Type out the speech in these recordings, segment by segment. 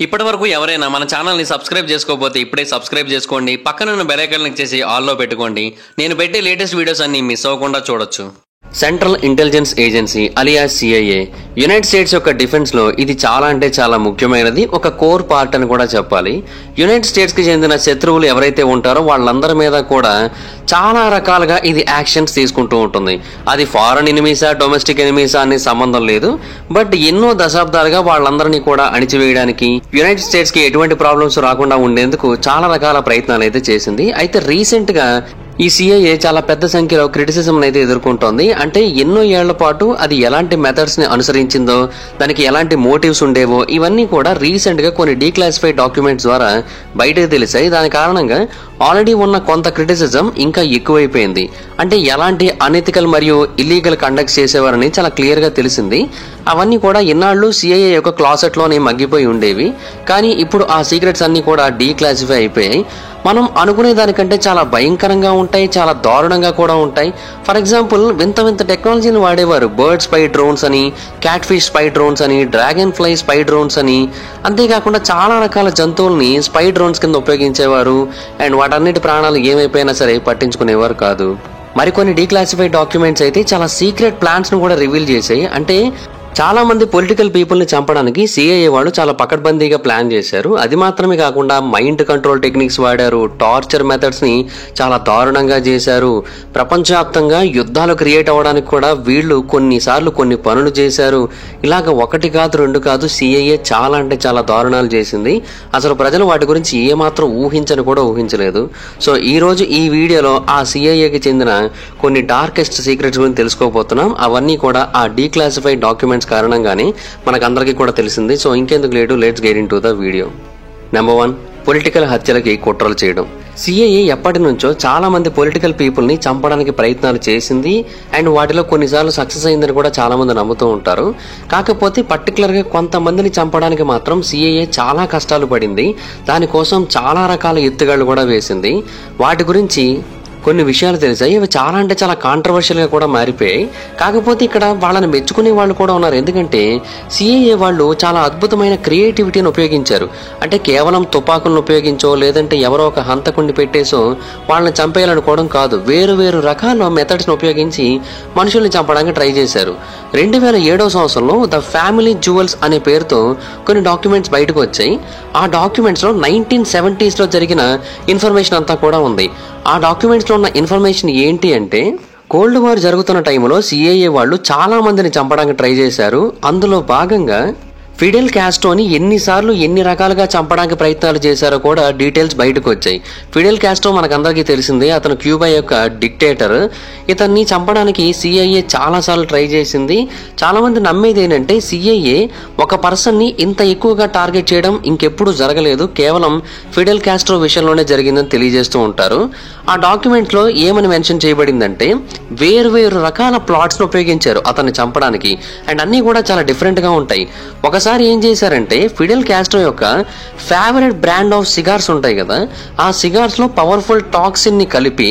ఇప్పటివరకు ఎవరైనా మన ఛానల్ని సబ్స్క్రైబ్ చేసుకోకపోతే ఇప్పుడే సబ్స్క్రైబ్ చేసుకోండి. పక్కనున్న బెల్ ఐకాన్ క్లిక్ చేసి ఆల్లో పెట్టుకోండి. నేను పెట్టే లేటెస్ట్ వీడియోస్ అన్ని మిస్ అవ్వకుండా చూడొచ్చు. Central intelligence agency alias CIA United states యొక్క డిఫెన్స్ లో ఇది చాలా అంటే చాలా ముఖ్యమైనది, ఒక కోర్ పార్ట్ అని కూడా చెప్పాలి. యునైటెడ్ స్టేట్స్ కి చెందిన శత్రువులు ఎవరైతే ఉంటారో వాళ్ళందరి మీద కూడా చాలా రకాలుగా ఇది యాక్షన్స్ తీసుకుంటూ ఉంటుంది. అది ఫారెన్ ఎనిమీసా డొమెస్టిక్ ఎనిమీసా అనే సంబంధం లేదు. బట్ ఎన్నో దశాబ్దాలుగా వాళ్ళందరినీ కూడా అణిచివేయడానికి యునైటెడ్ స్టేట్స్ కి ఎటువంటి ప్రాబ్లమ్స్ రాకుండా ఉండేందుకు చాలా రకాల ప్రయత్నాలు అయితే చేసింది. అయితే రీసెంట్ గా ఈ సిఐఏ చాలా పెద్ద సంఖ్యలో క్రిటిసిజం అయితే ఎదుర్కొంటోంది. అంటే ఎన్నో ఏళ్ల పాటు అది ఎలాంటి మెథడ్స్ ని అనుసరించిందో, దానికి ఎలాంటి మోటివ్స్ ఉండేవో ఇవన్నీ కూడా రీసెంట్ గా కొన్ని డీక్లాసిఫైడ్ డాక్యుమెంట్స్ ద్వారా బయటకు తెలిసాయి. దాని కారణంగా ఆల్రెడీ ఉన్న కొంత క్రిటిసిజం ఇంకా ఎక్కువైపోయింది. అంటే ఎలాంటి అనెథికల్ మరియు ఇల్లీగల్ కండక్ట్ చేసేవారని చాలా క్లియర్ గా తెలిసింది. అవన్నీ కూడా ఇన్నాళ్లు సిఐఏ యొక్క క్లాసెట్ లోనే మగ్గిపోయి ఉండేవి. కానీ ఇప్పుడు ఆ సీక్రెట్స్ అన్ని కూడా డీక్లాసిఫై అయిపోయాయి. మనం అనుకునే దానికంటే చాలా భయంకరంగా ఉంటాయి, చాలా దారుణంగా కూడా ఉంటాయి. ఫర్ ఎగ్జాంపుల్ వింత వింత టెక్నాలజీని వాడేవారు. బర్డ్ స్పై డ్రోన్స్ అని, క్యాట్ ఫిష్ స్పై డ్రోన్స్ అని, డ్రాగన్ ఫ్లై స్పై డ్రోన్స్ అని, అంతేకాకుండా చాలా రకాల జంతువుల్ని స్పై డ్రోన్స్ కింద ఉపయోగించేవారు. అండ్ వాటన్నిటి ప్రాణాలు ఏమైపోయినా సరే పట్టించుకునేవారు కాదు. మరికొన్ని డీక్లాసిఫైడ్ డాక్యుమెంట్స్ అయితే చాలా సీక్రెట్ ప్లాన్స్ ను కూడా రివీల్ చేశాయి. అంటే చాలా మంది పొలిటికల్ పీపుల్ ని చంపడానికి సిఐఏ వాళ్ళు చాలా పకడ్బందీగా ప్లాన్ చేశారు. అది మాత్రమే కాకుండా మైండ్ కంట్రోల్ టెక్నిక్స్ వాడారు, టార్చర్ మెథడ్స్ ని చాలా దారుణంగా చేశారు. ప్రపంచవ్యాప్తంగా యుద్ధాలు క్రియేట్ అవ్వడానికి కూడా వీళ్ళు కొన్నిసార్లు కొన్ని పనులు చేశారు. ఇలాగ ఒకటి కాదు రెండు కాదు, సిఐఏ చాలా అంటే చాలా దారుణాలు చేసింది. అసలు ప్రజలు వాటి గురించి ఏమాత్రం ఊహించని కూడా ఊహించలేదు. సో ఈ రోజు ఈ వీడియోలో ఆ సిఐఏకి చెందిన కొన్ని డార్కెస్ట్ సీక్రెట్స్ గురించి తెలుసుకోబోతున్నాం. అవన్నీ కూడా ఆ డీక్లాసిఫైడ్ డాక్యుమెంట్స్ కారణంగానే మనకందరికీ కూడా తెలిసింది. సో ఇంకెందుకు late, let's get into the video. Number 1, political హత్యలకి కుట్రలు చేయడం. సిఐఏ ఎప్పటి నుంచో చాలా మంది పొలిటికల్ పీపుల్ ని చంపడానికి ప్రయత్నాలు చేసింది. అండ్ వాటిలో కొన్నిసార్లు సక్సెస్ అయిందని కూడా చాలా మంది నమ్ముతూ ఉంటారు. కాకపోతే పర్టికులర్ గా కొంతమందిని చంపడానికి మాత్రం సిఐఏ చాలా కష్టాలు పడింది. దానికోసం చాలా రకాల ఎత్తుగాళ్లు కూడా వేసింది. వాటి గురించి కొన్ని విషయాలు తెలిసాయి. అవి చాలా అంటే చాలా కాంట్రవర్షియల్ గా కూడా మారిపోయాయి. కాకపోతే ఇక్కడ వాళ్ళని మెచ్చుకునే వాళ్ళు కూడా ఉన్నారు. ఎందుకంటే సిఐఏ వాళ్ళు చాలా అద్భుతమైన క్రియేటివిటీని ఉపయోగించారు. అంటే కేవలం తుపాకులను ఉపయోగించో లేదంటే ఎవరో ఒక హంతకుడిని పెట్టేసో వాళ్ళని చంపేయాలనుకోవడం కాదు. వేరు వేరు రకాల మెథడ్స్ ని ఉపయోగించి మనుషుల్ని చంపడానికి ట్రై చేశారు. 2007వ సంవత్సరంలో ద ఫ్యామిలీ జ్యువెల్స్ అనే పేరుతో కొన్ని డాక్యుమెంట్స్ బయటకు వచ్చాయి. ఆ డాక్యుమెంట్స్ లో 1970s లో జరిగిన ఇన్ఫర్మేషన్ అంతా కూడా ఉంది. ఆ డాక్యుమెంట్స్ లో ఉన్న ఇన్ఫర్మేషన్ ఏంటి అంటే, కోల్డ్ వార్ జరుగుతున్న టైంలో సిఐఏ వాళ్ళు చాలా మందిని చంపడానికి ట్రై చేశారు. అందులో భాగంగా ఫిడెల్ కాస్ట్రోని ఎన్నిసార్లు ఎన్ని రకాలుగా చంపడానికి ప్రయత్నాలు చేశారో కూడా డీటెయిల్స్ బయటకు వచ్చాయి. ఫిడెల్ కాస్ట్రో మనకందరికీ తెలిసిందే, అతను క్యూబా యొక్క డిక్టేటర్. ఇతన్ని చంపడానికి సిఐఏ చాలా సార్లు ట్రై చేసింది. చాలా మంది నమ్మేది ఏంటంటే సిఐఏ ఒక పర్సన్ ని ఇంత ఎక్కువగా టార్గెట్ చేయడం ఇంకెప్పుడు జరగలేదు, కేవలం ఫిడెల్ కాస్ట్రో విషయంలోనే జరిగిందని తెలియజేస్తూ ఉంటారు. ఆ డాక్యుమెంట్ లో ఏమని మెన్షన్ చేయబడిందంటే వేరు వేరు రకాల ప్లాట్స్ ను ఉపయోగించారు అతన్ని చంపడానికి. అండ్ అన్ని కూడా చాలా డిఫరెంట్ గా ఉంటాయి. ఒకసారి ఏం చేశారంటే ఫిడెల్ కాస్ట్రో యొక్క ఫేవరెట్ బ్రాండ్ ఆఫ్ సిగార్స్ ఉంటాయి కదా, ఆ సిగార్స్ లో పవర్ఫుల్ టాక్సిన్ ని కలిపి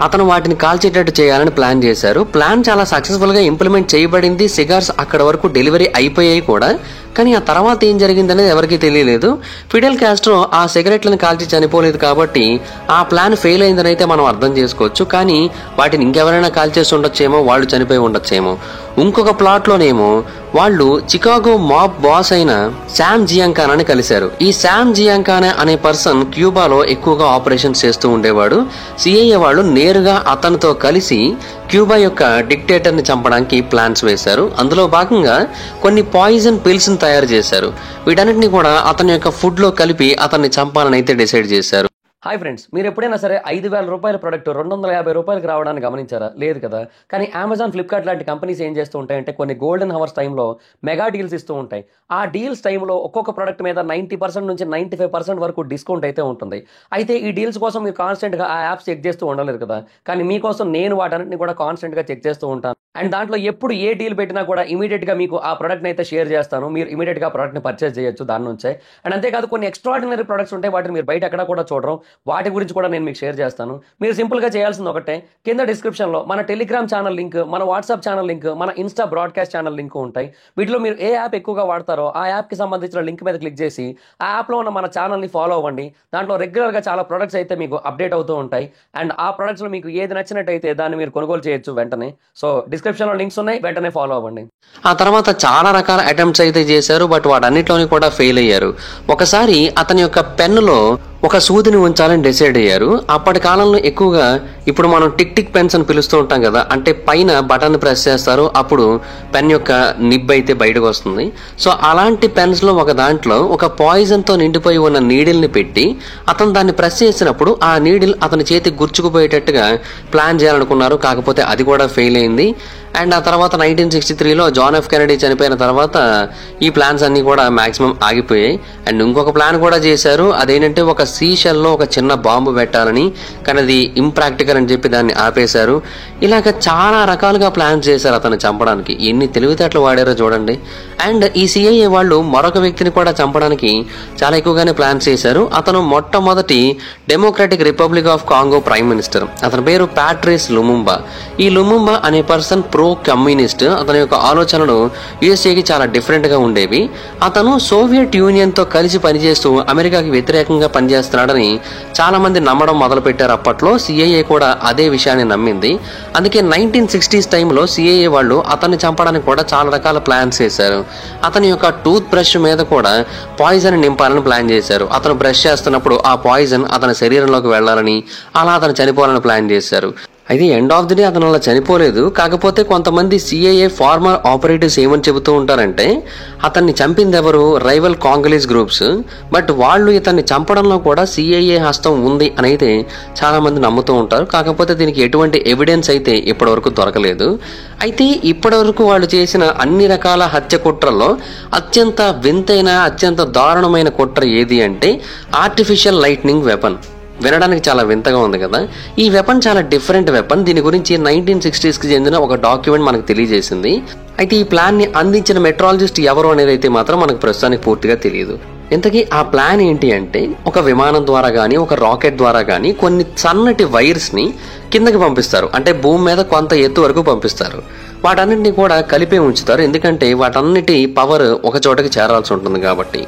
అతను వాటిని కాల్చేటట్టు చేయాలని ప్లాన్ చేశారు. ప్లాన్ చాలా సక్సెస్ఫుల్ గా ఇంప్లిమెంట్ చేయబడింది. సిగార్స్ అక్కడ వరకు డెలివరీ అయిపోయాయి కూడా. కానీ ఆ తర్వాత ఏం జరిగిందనేది ఎవరికీ తెలియలేదు. ఫిడెల్ కాస్ట్రో ఆ సిగరెట్లను కాల్చి చనిపోలేదు కాబట్టి ఆ ప్లాన్ ఫెయిల్ అయిందని అయితే మనం అర్థం చేసుకోవచ్చు. కానీ వాటిని ఇంకెవరైనా కాల్చేసి ఉండొచ్చేమో, వాళ్ళు చనిపోయి ఉండొచ్చేమో. ఇంకొక ప్లాట్ లోనేమో వాళ్ళు చికాగో మాబ్ బాస్ అయిన శామ్ జియాంకానాని కలిశారు. ఈ శామ్ జియాంకానా అనే పర్సన్ క్యూబాలో ఎక్కువగా ఆపరేషన్స్ చేస్తూ ఉండేవాడు. సిఐఏ వాళ్ళు నేరుగా అతనితో కలిసి క్యూబా యొక్క డిక్టేటర్ ని చంపడానికి ప్లాన్స్ వేశారు. అందులో భాగంగా కొన్ని పాయిజన్ పిల్స్ ని తయారు చేశారు. వీటన్నిటిని కూడా అతని యొక్క ఫుడ్ లో కలిపి అతన్ని చంపాలని అయితే డిసైడ్ చేశారు. హాయ్ ఫ్రెండ్స్, మీరు ఎప్పుడైనా సరే 5,000 రూపాయల ప్రోడక్ట్ 250 రూపాయలకు రావడానికి గమనించారా? లేదు కదా. కానీ అమెజాన్, ఫ్లిప్కార్ట్ లాంటి కంపెనీస్ ఏం చేస్తూ ఉంటాయంటే కొన్ని గోల్డెన్ హవర్స్ టైంలో మెగా డీల్స్ ఇస్తూ ఉంటాయి. ఆ డీల్స్ టైంలో ఒక్కొక్క ప్రోడక్ట్ మీద 90% నుంచి 95% వరకు డిస్కౌంట్ అయితే ఉంటుంది. అయితే ఈ డీల్స్ కోసం మీరు కాన్స్టెంట్గా ఆ యాప్స్ చెక్ చేస్తూ ఉండలేదు కదా. కానీ మీకోసం నేను వాటన్నిటిని కూడా కాన్స్టెంట్గా చెక్ చేస్తూ ఉంటాను. అండ్ దాంట్లో ఎప్పుడు ఏ డీల్ పెట్టినా కూడా ఇమీడియట్గా మీకు ఆ ప్రోడక్ట్ని అయితే షేర్ చేస్తాను. మీరు ఇమీడియట్గా ఆ ప్రోడక్ట్ని పర్చేస్ చేయొచ్చు దాని నుంచే. అండ్ అంతేకాదు కొన్ని ఎక్స్ట్రాడినరీ ప్రొడక్ట్స్ ఉంటాయి, వాటిని మీరు బయట ఎక్కడ కూడా చూడరు. వాటి గురించి కూడా నేను మీకు షేర్ చేస్తాను. మీరు సింపుల్గా చేయాల్సింది ఒకటే, కింద డిస్క్రిప్షన్లో మన టెలిగ్రామ్ ఛానల్ లింక్, మన వాట్సాప్ ఛానల్ లింక్, మన ఇన్స్టా బ్రాడ్కాస్ట్ ఛానల్ లింక్ ఉంటాయి. వీటిలో మీరు ఏ యాప్ ఎక్కువగా వాడతారో ఆ యాప్కి సంబంధించిన లింక్ మీద క్లిక్ చేసి ఆ యాప్లో ఉన్న మన ఛానల్ని ఫాలో అవ్వండి. దాంట్లో రెగ్యులర్గా చాలా ప్రొడక్ట్స్ అయితే మీకు అప్డేట్ అవుతూ ఉంటాయి. అండ్ ఆ ప్రొడక్ట్స్లో మీకు ఏది నచ్చినట్టయితే దాన్ని మీరు కొనుగోలు చేయొచ్చు వెంటనే. సో డిస్క్రిప్షన్లో లింక్స్ ఉన్నాయి, వెంటనే ఫాలో అవ్వండి. ఆ తర్వాత చాలా రకాల అటెంప్ట్స్ అయితే చేశారు, బట్ వాటన్నిటిలోని కూడా ఫెయిల్ అయ్యారు. ఒకసారి అతని యొక్క పెన్నులో ఒక సూదిని ఉంచాలని డిసైడ్ అయ్యారు. అప్పటి కాలంలో ఎక్కువగా ఇప్పుడు మనం టిక్ టిక్ పెన్స్ అని పిలుస్తూ ఉంటాం కదా, అంటే పైన బటన్ ప్రెస్ చేస్తారు, అప్పుడు పెన్ యొక్క నిబ్ అయితే బయటకు వస్తుంది. సో అలాంటి పెన్స్ లో ఒక దాంట్లో ఒక పాయిజన్ తో నిండిపోయి ఉన్న నీడిల్ని పెట్టి అతను దాన్ని ప్రెస్ చేసినప్పుడు ఆ నీడిల్ అతని చేతికి గుర్చుకుపోయేటట్టుగా ప్లాన్ చేయాలనుకున్నారు. కాకపోతే అది కూడా ఫెయిల్ అయింది. అండ్ ఆ తర్వాత 1963లో జాన్ ఎఫ్ కెనడీ చనిపోయిన తర్వాత ఈ ప్లాన్స్ అన్ని కూడా మాక్సిమం ఆగిపోయాయి. అండ్ ఇంకొక ప్లాన్ కూడా చేశారు, అదేంటంటే ఒక సీషెల్లో ఒక చిన్న బాంబు పెట్టాలని, కానీ అది ఇంప్రాక్టికల్ అని చెప్పి దాన్ని ఆపేశారు. ఇలాగ చాలా రకాలుగా ప్లాన్స్ చేశారు అతను చంపడానికి. ఎన్ని తెలివితేటలు వాడారో చూడండి. అండ్ ఈ సిఐఏ వాళ్ళు మరొక వ్యక్తిని కూడా చంపడానికి చాలా ఎక్కువగానే ప్లాన్స్ చేశారు. అతను మొట్టమొదటి democratic republic of Congo prime minister. అతని పేరు ప్యాట్రిస్ లుముంబా. ఈ లుముంబా అనే పర్సన్ ప్రో కమ్యూనిస్ట్. అతని యొక్క ఆలోచనలు యుఎస్ఏకి చాలా డిఫరెంట్ గా ఉండేవి. అతను సోవియట్ యూనియన్ తో కలిసి పనిచేస్తూ అమెరికాకి వ్యతిరేకంగా పనిచేస్తున్నాడని చాలా మంది నమ్మడం మొదలు పెట్టారు. అప్పట్లో సిఐఏ కూడా అదే విషయాన్ని నమ్మింది. అందుకే 1960s టైంలో సిఐఏ వాళ్ళు అతన్ని చంపడానికి కూడా చాలా రకాల ప్లాన్స్ చేశారు. అతని యొక్క టూత్ బ్రష్ మీద కూడా పాయిజన్ నింపాలని ప్లాన్ చేశారు. అతను బ్రష్ చేస్తున్నప్పుడు ఆ పాయిజన్ అతని శరీరంలోకి వెళ్లాలని, అలా అతను చనిపోవాలని ప్లాన్ చేశారు. అయితే ఎండ్ ఆఫ్ ది డే అతను అలా చనిపోలేదు. కాకపోతే కొంతమంది సిఐఏ ఫార్మర్ ఆపరేటివ్స్ ఏమని చెబుతూ ఉంటారంటే అతన్ని చంపింది ఎవరు, రైవల్ కాంగలీస్ గ్రూప్స్. బట్ వాళ్ళు ఇతన్ని చంపడంలో కూడా సిఐఏ హస్తం ఉంది అని అయితే చాలా మంది నమ్ముతూ ఉంటారు. కాకపోతే దీనికి ఎటువంటి ఎవిడెన్స్ అయితే ఇప్పటివరకు దొరకలేదు. అయితే ఇప్పటివరకు వాళ్ళు చేసిన అన్ని రకాల హత్య కుట్రల్లో అత్యంత వింతైన, అత్యంత దారుణమైన కుట్ర ఏది అంటే ఆర్టిఫిషియల్ లైట్నింగ్ వెపన్. వినడానికి చాలా వింతగా ఉంది కదా. ఈ వెపన్ చాలా డిఫరెంట్ వెపన్. దీని గురించి 1960s కి చెందిన ఒక డాక్యుమెంట్ మనకు తెలియజేసింది. అయితే ఈ ప్లాన్ ని అందించిన మెట్రాలజిస్ట్ ఎవరు అనేది అయితే మాత్రం మనకు ప్రస్తుతానికి పూర్తిగా తెలియదు. ఇంతకీ ఆ ప్లాన్ ఏంటి అంటే ఒక విమానం ద్వారా గానీ, ఒక రాకెట్ ద్వారా గానీ కొన్ని సన్నటి వైర్స్ ని కిందకి పంపిస్తారు. అంటే భూమి మీద కొంత ఎత్తు వరకు పంపిస్తారు. వాటన్నిటిని కూడా కలిపే ఉంచుతారు, ఎందుకంటే వాటన్నిటి పవర్ ఒక చోటకి చేరాల్సి ఉంటుంది కాబట్టి.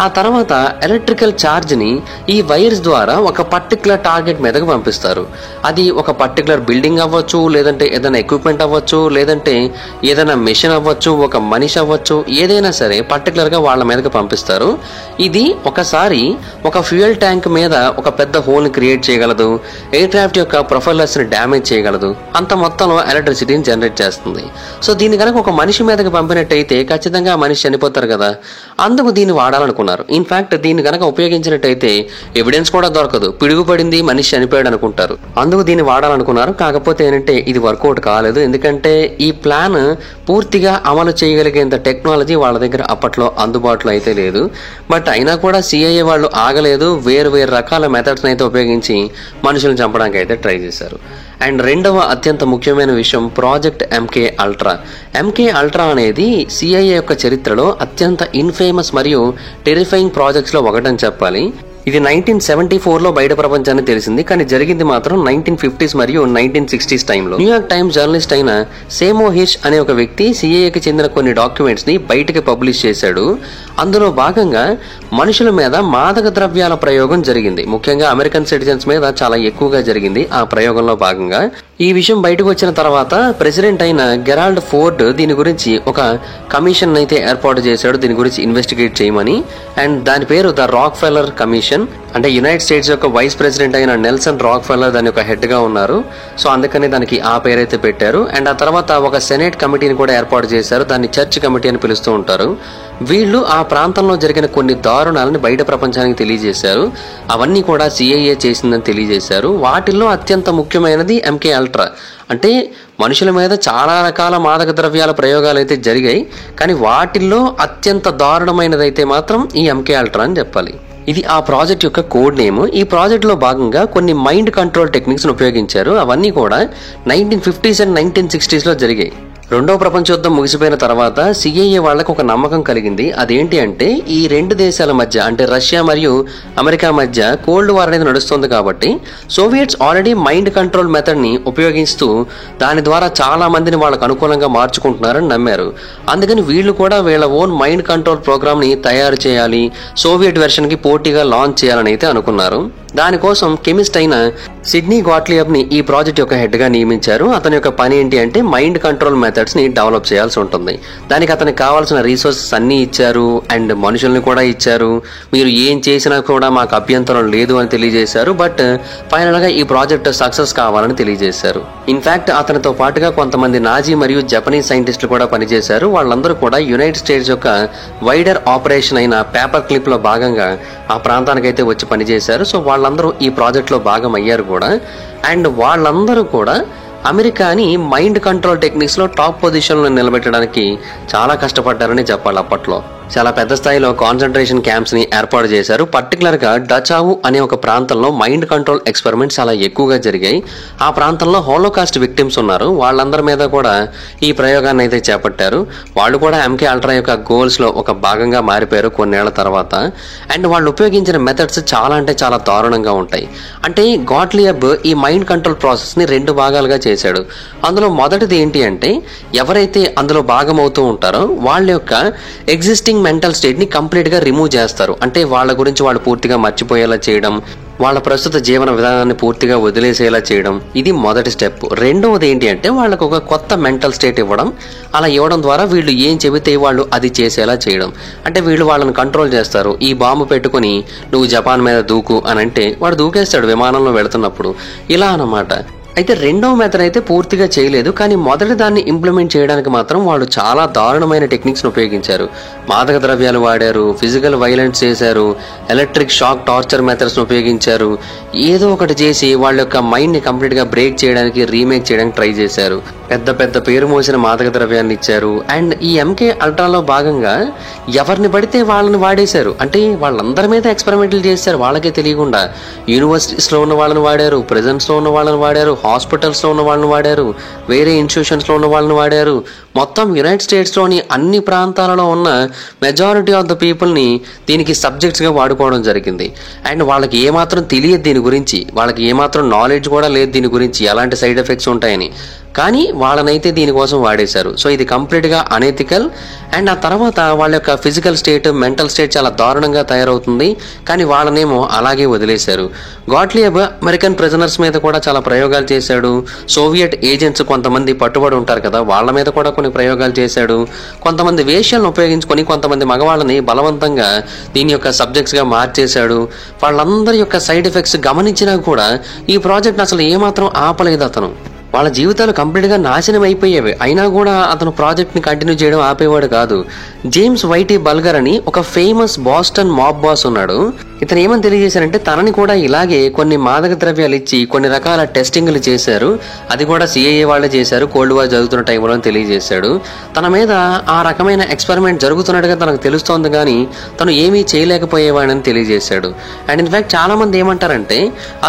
ఆ తర్వాత ఎలక్ట్రికల్ ఛార్జ్ ని ఈ వైర్స్ ద్వారా ఒక పర్టికులర్ టార్గెట్ మీదకి పంపిస్తారు. అది ఒక పర్టికులర్ బిల్డింగ్ అవ్వచ్చు, లేదంటే ఏదైనా ఎక్విప్మెంట్ అవ్వచ్చు, లేదంటే ఏదైనా మెషిన్ అవ్వచ్చు, ఒక మనిషి అవ్వచ్చు, ఏదైనా సరే పర్టికులర్ గా వాళ్ళ మీదకి పంపిస్తారు. ఇది ఒకసారి ఒక ఫ్యూయల్ ట్యాంక్ మీద ఒక పెద్ద హోల్ ని క్రియేట్ చేయగలదు, ఎయిర్ క్రాఫ్ట్ యొక్క ప్రొఫైలర్స్ ని డ్యామేజ్ చేయగలదు, అంత మొత్తంలో ఎలక్ట్రిసిటీని జనరేట్ చేస్తుంది. సో దీన్ని కనుక ఒక మనిషి మీదకి పంపినట్టయితే ఖచ్చితంగా మనిషి చనిపోతారు కదా, అందుకు దీన్ని వాడాలనుకున్నారు. ఇన్ఫాక్ట్ దీన్ని కనుక ఉపయోగించినట్టయితే ఎవిడెన్స్ కూడా దొరకదు, పిడుగుపడింది మనిషి చనిపోయాడు అనుకుంటారు. అందుకు దీన్ని వాడాలనుకున్నారు. కాకపోతే ఏంటంటే ఇది వర్కౌట్ కాలేదు, ఎందుకంటే ఈ ప్లాన్ పూర్తిగా అమలు చేయగలిగేంత టెక్నాలజీ వాళ్ళ దగ్గర అప్పట్లో అందుబాటులో అయితే లేదు. బట్ అయినా కూడా సిఐఏ వాళ్ళు ఆగలేదు, వేరు వేరు రకాల మెథడ్స్ అయితే ఉపయోగించి మనుషులను చంపడానికి అయితే ట్రై చేశారు. అండ్ రెండవ అత్యంత ముఖ్యమైన విషయం project MK Ultra. MK Ultra అనేది సిఐఏ యొక్క చరిత్రలో అత్యంత ఇన్ఫేమస్ మరియు టెరిఫైయింగ్ ప్రాజెక్ట్స్ లో ఒకటని చెప్పాలి. ఇది 1974లో బయట ప్రపంచాన్ని తెలిసింది, కానీ జరిగింది మాత్రం 1950s మరియు 1960s టైంలో. న్యూయార్క్ టైమ్స్ జర్నలిస్ట్ అయిన సేమో హిర్ష్ అనే ఒక వ్యక్తి సిఐఏకి చెందిన కొన్ని డాక్యుమెంట్స్ ని బయటకి పబ్లిష్ చేశాడు. అందులో భాగంగా మనుషుల మీద మాదక ద్రవ్యాల ప్రయోగం జరిగింది. ముఖ్యంగా అమెరికన్ సిటిజన్స్ మీద చాలా ఎక్కువగా జరిగింది ఆ ప్రయోగంలో భాగంగా. ఈ విషయం బయటకు వచ్చిన తర్వాత ప్రెసిడెంట్ అయిన గెరాల్డ్ ఫోర్డ్ దీని గురించి ఒక కమిషన్ అయితే ఏర్పాటు చేశాడు, దీని గురించి ఇన్వెస్టిగేట్ చేయమని. అండ్ దాని పేరు ద రాక్ ఫెల్లర్ కమిషన్. అంటే యునైటెడ్ స్టేట్స్ యొక్క వైస్ ప్రెసిడెంట్ అయిన నెల్సన్ రాక్ ఫెల్లర్ దాని యొక్క హెడ్ గా ఉన్నారు. సో అందుకని దానికి ఆ పేరైతే పెట్టారు. అండ్ ఆ తర్వాత ఒక సెనేట్ కమిటీని కూడా ఏర్పాటు చేశారు, దాన్ని చర్చ్ కమిటీ అని పిలుస్తూ ఉంటారు. వీళ్ళు ఆ ప్రాంతంలో జరిగిన కొన్ని దారుణాలను బయట ప్రపంచానికి తెలియజేశారు. అవన్నీ కూడా సిఐఏ చేసిందని తెలియజేశారు. వాటిల్లో అత్యంత ముఖ్యమైనది ఎంకే అల్ట్రా. అంటే మనుషుల మీద చాలా రకాల మాదక ద్రవ్యాల ప్రయోగాలు అయితే జరిగాయి, కానీ వాటిల్లో అత్యంత దారుణమైనది అయితే మాత్రం ఈ ఎంకే అల్ట్రా అని చెప్పాలి. ఇది ఆ ప్రాజెక్ట్ యొక్క కోడ్ నేమ్. ఈ ప్రాజెక్ట్ లో భాగంగా కొన్ని మైండ్ కంట్రోల్ టెక్నిక్స్ ఉపయోగించారు. అవన్నీ కూడా 1950s అండ్ 1960s లో జరిగాయి. రెండో ప్రపంచ యుద్ధం ముగిసిపోయిన తర్వాత సిఐఏ వాళ్లకు ఒక నమ్మకం కలిగింది. అదేంటి అంటే ఈ రెండు దేశాల మధ్య అంటే రష్యా మరియు అమెరికా మధ్య కోల్డ్ వార్ అనేది నడుస్తుంది కాబట్టి Soviets already mind control method ని ఉపయోగిస్తూ దాని ద్వారా చాలా మందిని వాళ్ళకు అనుకూలంగా మార్చుకుంటున్నారని నమ్మారు. అందుకని వీళ్ళు కూడా వీళ్ళ ఓన్ మైండ్ కంట్రోల్ ప్రోగ్రామ్ ని తయారు చేయాలి, సోవియట్ వెర్షన్ కి పోటీగా లాంచ్ చేయాలని అయితే అనుకున్నారు. దానికోసం కెమిస్ట్ అయిన సిడ్నీ గాట్లియబ్ ని ఈ ప్రాజెక్ట్ యొక్క హెడ్ గా నియమించారు. అతని యొక్క పని ఏంటి అంటే మైండ్ కంట్రోల్ మెథడ్స్ ని డెవలప్ చేయాల్సి ఉంటుంది. దానికి అతనికి కావాల్సిన రీసోర్సెస్ అన్ని ఇచ్చారు అండ్ మనుషుల్ని కూడా ఇచ్చారు. మీరు ఏం చేసినా కూడా మాకు అభ్యంతరం లేదు అని తెలియజేశారు. బట్ ఫైనల్ గా ఈ ప్రాజెక్ట్ సక్సెస్ కావాలని తెలియజేశారు. ఇన్ఫాక్ట్ అతనితో పాటుగా కొంతమంది నాజీ మరియు జపనీస్ సైంటిస్టులు కూడా పనిచేశారు. వాళ్ళందరూ కూడా యునైటెడ్ స్టేట్స్ యొక్క వైడర్ ఆపరేషన్ అయిన పేపర్ క్లిప్ లో భాగంగా ఆ ప్రాంతానికైతే వచ్చి పనిచేశారు. సో వాళ్ళందరూ ఈ ప్రాజెక్ట్ లో భాగం అయ్యారు కూడా. అండ్ వాళ్ళందరూ కూడా అమెరికాని మైండ్ కంట్రోల్ టెక్నిక్స్ లో టాప్ పొజిషన్ లో నిలబెట్టడానికి చాలా కష్టపడ్డారని చెప్పాలి. అప్పట్లో చాలా పెద్ద స్థాయిలో కాన్సన్ట్రేషన్ క్యాంప్స్ ని ఏర్పాటు చేశారు. పర్టికులర్ గా డచావు అనే ఒక ప్రాంతంలో మైండ్ కంట్రోల్ ఎక్స్పెరిమెంట్స్ చాలా ఎక్కువగా జరిగాయి. ఆ ప్రాంతంలో హోలోకాస్ట్ విక్టిమ్స్ ఉన్నారు. వాళ్ళందరి మీద కూడా ఈ ప్రయోగాన్ని అయితే చేపట్టారు. వాళ్ళు కూడా ఎంకే అల్ట్రా యొక్క గోల్స్ లో ఒక భాగంగా మారిపోయారు కొన్నేళ్ల తర్వాత. అండ్ వాళ్ళు ఉపయోగించిన మెథడ్స్ చాలా అంటే చాలా దారుణంగా ఉంటాయి. అంటే గాట్లియబ్ ఈ మైండ్ కంట్రోల్ ప్రాసెస్ ని రెండు భాగాలుగా చేశాడు. అందులో మొదటిది ఏంటి అంటే ఎవరైతే అందులో భాగమవుతూ ఉంటారో వాళ్ళ యొక్క ఎగ్జిస్టింగ్ మెంటల్ స్టేట్ ని కంప్లీట్ గా రిమూవ్ చేస్తారు. అంటే వాళ్ళ గురించి వాళ్ళు పూర్తిగా మర్చిపోయేలా చేయడం, వాళ్ళ ప్రస్తుత జీవన విధానాన్ని పూర్తిగా వదిలేసేలా చేయడం, ఇది మొదటి స్టెప్. రెండవది ఏంటి అంటే వాళ్ళకు ఒక కొత్త మెంటల్ స్టేట్ ఇవ్వడం. అలా ఇవ్వడం ద్వారా వీళ్ళు ఏం చెబితే వాళ్ళు అది చేసేలా చేయడం. అంటే వీళ్ళు వాళ్ళని కంట్రోల్ చేస్తారు. ఈ బాంబు పెట్టుకుని నువ్వు జపాన్ మీద దూకు అని అంటే వాడు దూకేస్తాడు విమానంలో వెళుతున్నప్పుడు. ఇలా అన్నమాట. అయితే రెండవ మెథడ్ అయితే పూర్తిగా చేయలేదు. కానీ మొదటి దాన్ని ఇంప్లిమెంట్ చేయడానికి మాత్రం వాళ్ళు చాలా దారుణమైన టెక్నిక్స్ ఉపయోగించారు. మాదక ద్రవ్యాలు వాడారు, ఫిజికల్ వైలెన్స్ చేశారు, ఎలక్ట్రిక్ షాక్ టార్చర్ మెథడ్స్ ఉపయోగించారు. ఏదో ఒకటి చేసి వాళ్ళ యొక్క మైండ్ ని కంప్లీట్ గా బ్రేక్ చేయడానికి, రీమేక్ చేయడానికి ట్రై చేశారు. పెద్ద పెద్ద పేరు మోసిన మాదక ద్రవ్యాన్ని ఇచ్చారు. అండ్ ఈ ఎంకే అల్ట్రాలో భాగంగా ఎవరిని పడితే వాళ్ళని వాడేశారు. అంటే వాళ్ళందరి మీద ఎక్స్పెరిమెంట్లు చేశారు వాళ్ళకే తెలియకుండా. యూనివర్సిటీస్ లో ఉన్న వాళ్ళని వాడారు, ప్రిజన్స్ లో ఉన్న వాళ్ళని వాడారు, హాస్పిటల్స్ లో ఉన్న వాళ్ళని వాడారు, వేరే ఇన్స్టిట్యూషన్స్ లో ఉన్న వాళ్ళని వాడారు. మొత్తం యునైటెడ్ స్టేట్స్ లోని అన్ని ప్రాంతాలలో ఉన్న మెజారిటీ ఆఫ్ ద పీపుల్ ని దీనికి సబ్జెక్ట్స్ గా వాడుకోవడం జరిగింది. అండ్ వాళ్ళకి ఏమాత్రం తెలియదు దీని గురించి, వాళ్ళకి ఏమాత్రం నాలెడ్జ్ కూడా లేదు దీని గురించి ఎలాంటి సైడ్ ఎఫెక్ట్స్ ఉంటాయని. కానీ వాళ్ళనైతే దీనికోసం వాడేశారు. సో ఇది కంప్లీట్ గా అనెథికల్. అండ్ ఆ తర్వాత వాళ్ళ యొక్క ఫిజికల్ స్టేట్, మెంటల్ స్టేట్ చాలా దారుణంగా తయారవుతుంది. కానీ వాళ్ళనేమో అలాగే వదిలేశారు. గాట్లియబ్ అమెరికన్ ప్రిజనర్స్ మీద కూడా చాలా ప్రయోగాలు చేశాడు. సోవియట్ ఏజెంట్స్ కొంతమంది పట్టుబడి ఉంటారు కదా, వాళ్ళ మీద కూడా కొన్ని ప్రయోగాలు చేశాడు. కొంతమంది వేష్యలను ఉపయోగించుకొని కొంతమంది మగవాళ్ళని బలవంతంగా దీని యొక్క సబ్జెక్ట్స్ గా మార్చేశాడు. వాళ్ళందరి యొక్క సైడ్ ఎఫెక్ట్స్ గమనించినా కూడా ఈ ప్రాజెక్ట్ అసలు ఏమాత్రం ఆపలేదు అతను. వాళ్ళ జీవితాలు కంప్లీట్ గా నాశనం అయిపోయేవి. అయినా కూడా అతను ప్రాజెక్ట్ ని కంటిన్యూ చేయడం ఆపేవాడు కాదు. జేమ్స్ వైటీ బల్గర్ అని ఒక ఫేమస్ బాస్టన్ మాబ్ బాస్ ఉన్నాడు. ఇతను ఏమని తెలియజేశారంటే తనని కూడా ఇలాగే కొన్ని మాదక ద్రవ్యాలు ఇచ్చి కొన్ని రకాల టెస్టింగ్లు చేశారు. అది కూడా సిఐఏ వాళ్ళే చేశారు కోల్డ్ వార్ జరుగుతున్న టైంలో తెలియజేశాడు. తన మీద ఆ రకమైన ఎక్స్పెరిమెంట్ జరుగుతున్నట్టుగా తనకు తెలుస్తోంది కానీ తను ఏమీ చేయలేకపోయేవాడని తెలియజేశాడు. అండ్ ఇన్ఫాక్ట్ చాలా మంది ఏమంటారంటే